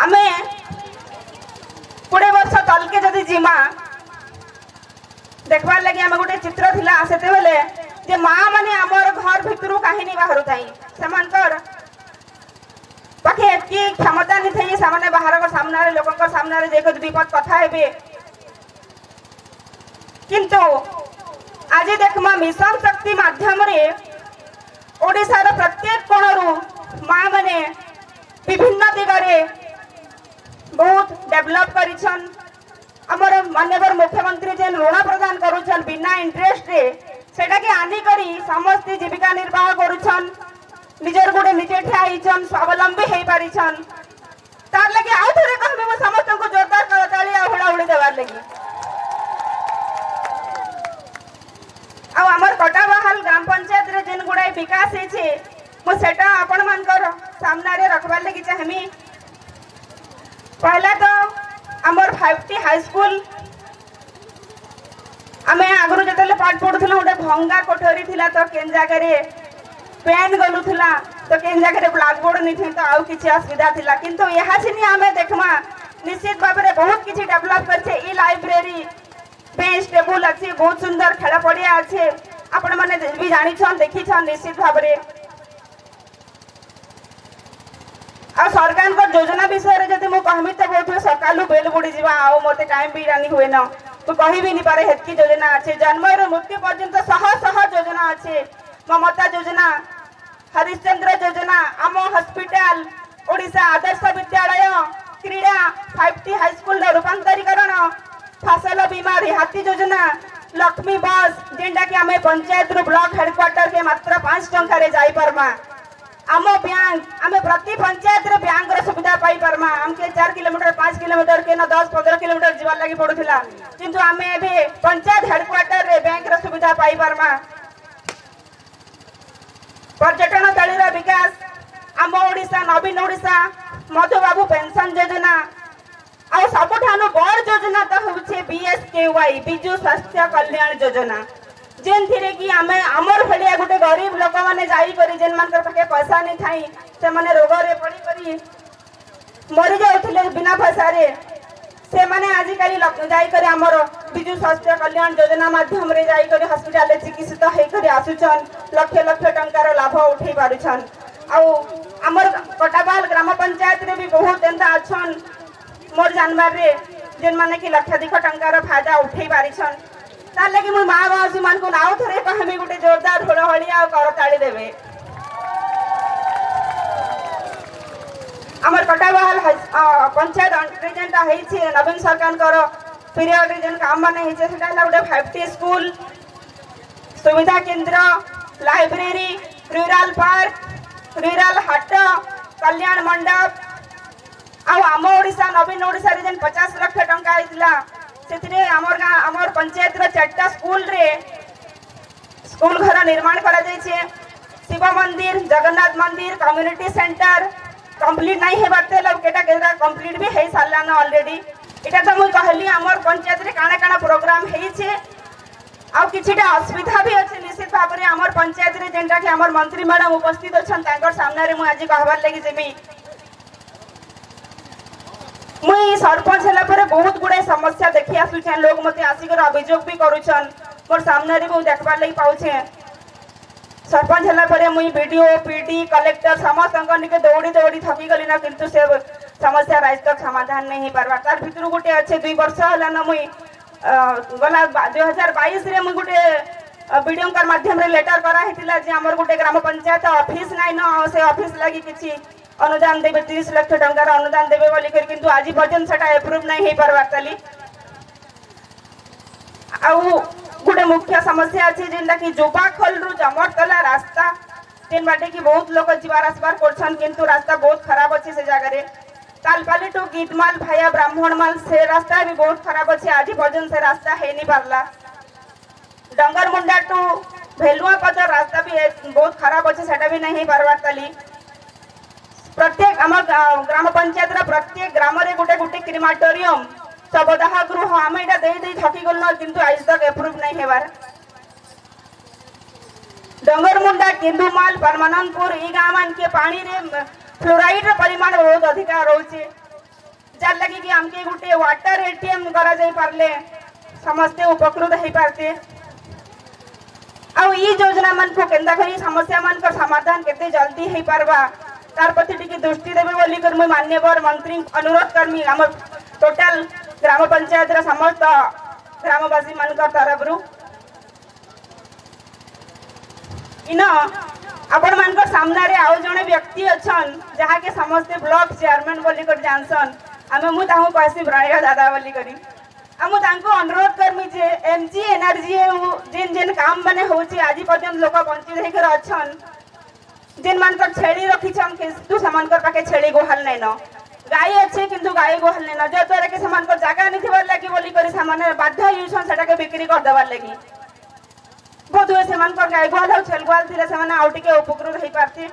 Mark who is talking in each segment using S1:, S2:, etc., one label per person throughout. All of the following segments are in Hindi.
S1: आमे 20 वर्ष तलके जदि जीमा देखबार लगी आम गोटे चित्र थिला सेते बेले जे माँ माने आमर घर भितरु काहिनी बाहर थाई सेमानकर पाखे एतकी क्षमता नहीं थी सामने बाहर सामने लोक सामने जे विपद कथा हेबे किंतु आज देखमा मिशन शक्ति माध्यम रे ओडिशार प्रत्येक कोणरू माँ माने विभिन्न दिगरे बहुत डेवलप करिछन हमर माननीय मुख्यमंत्री जे ऋण प्रदान करुछन बिना इंटरेस्ट रे सेटा के आनी करी समस्त जीविका निर्वाह करुछन निजर गुडे निजे ठिया हिचन स्वावलंबी हेई पारिछन तार लगे आउ थोड़े कहबे मो समस्त को जोरदार करताली आ हुड़ाहुड़ी देवार लगी आ हमर कटाबहाल ग्राम पंचायत रे जेन गुडाई विकास हेछे मो सेटा आपण मानकर सामना रे रखबार लगी चाहमी पहला तो आमर 5टी हाई स्कूल आमे आगरु जतले पाठ पढुथला ओटे भंगा कोठरी थिला तो केन जागा रे पेन गलुथला तो केन जागा रे ब्लैक बोर्ड नि थे तो आउ किछि असुविधा थिला किंतु यहा सिनी आमे देखमा निश्चित भाव रे बहुत किछि डेवलप करछे ई लाइब्रेरी बेंच टेबल अछि बहुत सुंदर खेला पड़िया अछि आपण माने भी जानि छन देखि छन निश्चित भाव रे आ सरकार को योजना विषय रे जदि मु कहमी त बहुत सकालू बेल बुडी जीवा आ मते टाइम भी रानी हुए न तो कहि भी नि पारे हेतकी योजना अछि जन्म रो मृत्यु पर्यंत शह शह योजना अछि ममता योजना हरिश्चंद्र योजना आम हॉस्पिटल ओडिशा आदर्श विद्यालय क्रीड़ा 5टी हाई स्कूल रूपांतरीकरण फसल बीमा रिहाती योजना लक्ष्मी बस जेंडा कि आमे पंचायत रो ब्लॉक हेडक्वार्टर के मात्र 5 टंका रे जाई परमा आम बैंक आमे प्रति पंचायत रे बैंक रो सुविधा पाई परमा हमके 4 किलोमीटर 5 किलोमीटर के न 10-15 किलोमीटर जीवा लागि पडुथिला किंतु आमे एबे पंचायत हेडक्वार्टर रे बैंक रो सुविधा पाई परमा पर्यटन स्थली रो विकास आम ओडिशा नवीन ओडिशा मधुबाबू पेंशन योजना आ सबठानु बड़ योजना तो होउछे बीएसकेवाई बिजु स्वास्थ्य कल्याण योजना जेन थिरे कि आमे हमर भलिया गुटे गरीब लोक माने जाई करी जेन मानकर पाके पैसा नहीं थाई से माने रोग रे पड़ी करी मरि जाउथिले बिना पैसा रे से माने आजि काली जाई करी हमर बिजु स्वास्थ्य कल्याण योजना माध्यम रे जाई करी हॉस्पिटल रे चिकित्सित हेई करी आसुछन लक्ष लक्ष टंकार लाभ उठै पारुछन आ हमर कटाबाल ग्राम पंचायत रे भी बहुत एंदा अछन मोर जानबार रे जेन माने कि लक्षाधिक टंकार फायदा उठै पारिछन तार लगी मु माँ बाबू मान को नाउ थरे कहमी गुटे जोरदार ढोलहळी आ करताली देबे हमर कटाबहाल पंचायत रिप्रेजेंट हेछि नवीन सरकार कर पीरियड जेन काम माने हेछि सेटा ला गुटे 5टी स्कूल सुविधा केंद्र लाइब्रेरी रूरल पार्क रूरल हाट कल्याण मंडप आ आम ओडिशा नवीन ओडिशा रे जेन 50 लाख टंका आइतला सेतिरे हमर पंचायत रो 4टा स्कूल रे स्कूल घर निर्माण करा जाय छे शिव मंदिर जगन्नाथ मंदिर कम्युनिटी सेंटर कंप्लीट नहीं हेबाते लब केटा केटा कंप्लीट भी हे साला न ऑलरेडी एटा त मु कहली हमर पंचायत रे काना काना प्रोग्राम हेई छे आ किछिटा असुविधा भी अछि निश्चित भाव रे हमर पंचायत रे जेंटा कि हमर मंत्री मैडम उपस्थित अछन तांकर सामने रे मु आज कहबार लागि जेमी मुई सरपंच हला पर बहुत गुडे समस्या देखि आसुछन लोग मते आसीकर अभियोग भी करूछन मोर सामने रे बहुत देखबार लागि पाउछे सरपंच हला पर मुई वीडियो पीडी कलेक्टर समस्त अंगन के दौड़ी दौड़ी थकी गली ना किंतु से समस्या राज तक समाधान नहीं परवा तार भितर गुटे अच्छे 2 वर्ष हला ना मुई गला 2022 रे मुई गुटे वीडियो कर माध्यम रे लेटर करा हितिला जे हमर गुटे ग्राम पंचायत ऑफिस नाही न से ऑफिस लागि किछि अनुदान देबे 30 लाख टंका अनुदान देबे बोली कर किंतु आज पर्यंत सेटा अप्रूव नहीं हे परवा ताली आउ गुटे मुख्य समस्या अछि जेंदा कि जोबा खोल रु जमरतला रास्ता तेन बाटे कि बहुत लोग जीवार आसबार करछन किंतु रास्ता बहुत खराब अछि से जगह रे तालपाली टू गीतमाल भाया ब्राह्मणमाल से रास्ता भी बहुत खराब अछि आज पर्यंत से रास्ता हे नहीं पारला डंगर मुंडा टू भेलुआ पद रास्ता भी बहुत खराब अछि सेटा भी नहीं पारवा ताली प्रत्येक ग्राम पंचायत प्रत्येक ग्राम रे गोटे गोटे क्रिमाटोरियम सबदाह गृह आम एटा दे थकी गल किंतु आज तक अप्रूव नहीं हेबार डंगरमुंडा केंदुमाल परमानंदपुर ई गाँव मान के पानी रे फ्लोराइड रे परिमाण बहुत अधिक रोचे जार लगी कि आमके गुटे वाटर एटीएम करा जाई पारले समस्ते उपकृत हो पारते आउ ई योजना मन को केंदा करी समस्या मन का समाधान केते जल्दी हो पारबा तार प्रति टिके दृष्टि देबे बोली कर मैं मान्यवर मंत्री अनुरोध करमी हम टोटल ग्राम पंचायत रा समस्त ग्रामवासी मन का तरफ रु इन आपण मान को सामना रे आउ जने व्यक्ति अछन जहा के समस्त ब्लॉक चेयरमैन बोली कर जानसन आमे मु ताहु कहसी ब्राया दादा बोली करी आमु तांको अनुरोध करमी जे एमजी एनर्जी जिन जिन काम माने होची आजि पर्यंत लोक वंचित हे कर अछन जिन मान कर छेड़ी रखी छन किंतु समान कर पाके छेड़ी गोहल नै न गाय अच्छे किंतु गाय गोहल नै न जो तोरा के समान कर जागा नै थिबार लागि बोली करी सामान्य बाध्य यूजन सेटा के बिक्री कर देबार लागि बहुत हुए समान कर गाय गोहल और छेल गोहल थिले समान आउ टिके उपकृत हे पारती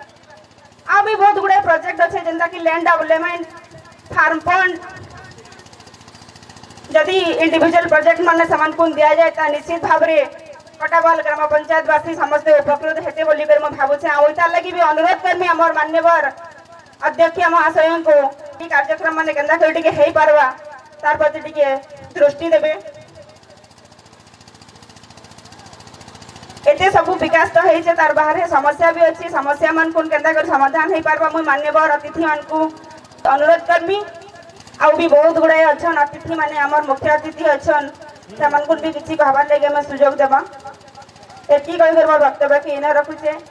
S1: आ भी बहुत गुडे प्रोजेक्ट अच्छे जेंता कि लैंड डेवलपमेंट फार्म फंड जदि इंडिविजुअल प्रोजेक्ट माने समान को दिया जाए ता निश्चित भाव रे कटावाल ग्राम पंचायत वासी समस्त उपकृत हेते बोली कर म भाबुछे आ ओइता लागि भी अनुरोध करमी हमर मान्यवर अध्यक्ष महाशय को ई कार्यक्रम माने केंदा करी के हेई पारवा तार प्रति टिके दृष्टि देबे एते सब विकास तो हेई छे तार बाहर समस्या भी अछि समस्या मन कोन केंदा कर समाधान हेई पारवा म मान्यवर अतिथि मन को अनुरोध करमी आउ भी बहुत गुड़ाए अच्छन अतिथि माने हमर मुख्य अतिथि अच्छन से मन को भी किछि कहबार लागि हम सुयोग देबा एकी कहि कर मोर वक्तव्य के इना रखुछे।